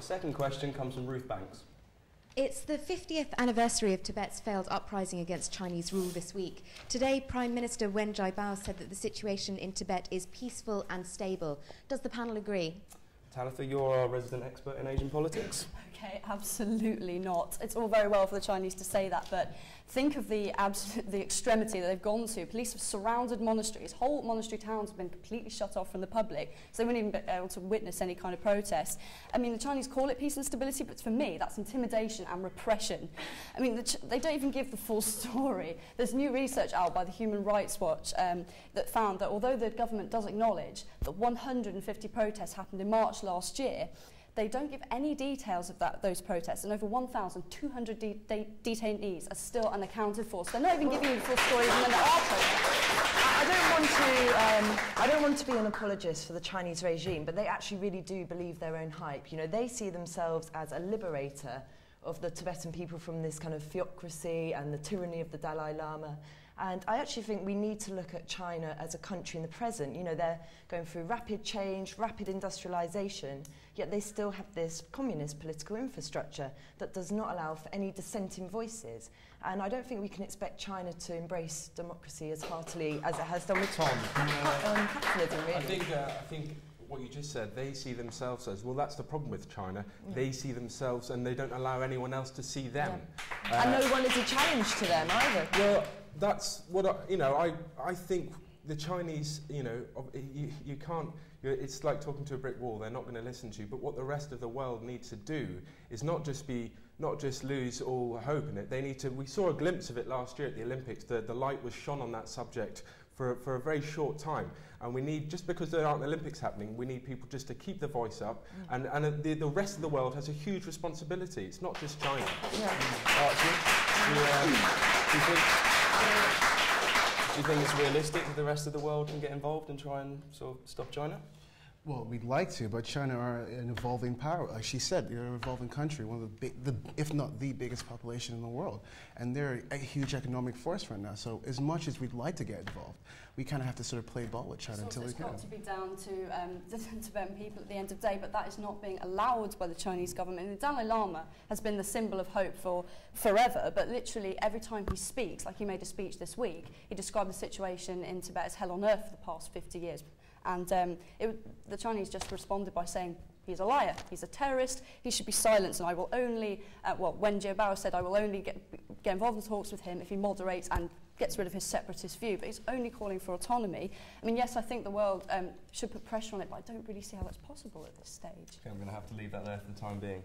second question comes from Ruth Banks. It's the 50th anniversary of Tibet's failed uprising against Chinese rule this week. Today, Prime Minister Wen Jiabao said that the situation in Tibet is peaceful and stable. Does the panel agree? Talitha, you're our resident expert in Asian politics. Okay, absolutely not. It's all very well for the Chinese to say that, but think of the extremity that they've gone to. Police have surrounded monasteries. Whole monastery towns have been completely shut off from the public, so they wouldn't even be able to witness any kind of protest. I mean, the Chinese call it peace and stability, but for me, that's intimidation and repression. I mean, they don't even give the full story. There's new research out by the Human Rights Watch that found that although the government does acknowledge that 150 protests happened in March last year, they don't give any details of those protests, and over 1,200 detainees are still unaccounted for. So they're not even giving you the full story even when there are protests. I don't want to be an apologist for the Chinese regime, but they actually really do believe their own hype. You know, they see themselves as a liberator of the Tibetan people from this kind of theocracy and the tyranny of the Dalai Lama. And I actually think we need to look at China as a country in the present. You know, they're going through rapid change, rapid industrialization, yet they still have this communist political infrastructure that does not allow for any dissenting voices. And I don't think we can expect China to embrace democracy as heartily as it has done with capitalism, really. I think what you just said, they see themselves as, well, that's the problem with China. Yeah. They see themselves and they don't allow anyone else to see them. Yeah. And no one is a challenge to them either. Well, that's what I think the Chinese, you can't, it's like talking to a brick wall. They're not going to listen to you. But what the rest of the world needs to do is not just lose all hope in it. They need to. We saw a glimpse of it last year at the Olympics. The light was shone on that subject for a very short time, and we need, just because there aren't Olympics happening, we need people just to keep the voice up, and the rest of the world has a huge responsibility. It's not just China. Yeah. Do you think it's realistic that the rest of the world can get involved and try and sort of stop China? Well, we'd like to, but China are an evolving power. Like she said, they're an evolving country, one of the if not the biggest population in the world. And they're a huge economic force right now. So as much as we'd like to get involved, we kind of have to sort of play ball with China until we can. It's got to be down to the Tibetan people at the end of the day, but that is not being allowed by the Chinese government. And the Dalai Lama has been the symbol of hope for forever, but literally every time he speaks, like he made a speech this week, he described the situation in Tibet as hell on earth for the past 50 years. And the Chinese just responded by saying, he's a liar, he's a terrorist, he should be silenced, and I will only, Wen Jiabao said, I will only get involved in talks with him if he moderates and gets rid of his separatist view, but he's only calling for autonomy. I mean, yes, I think the world should put pressure on it, but I don't really see how that's possible at this stage. Okay, I'm going to have to leave that there for the time being.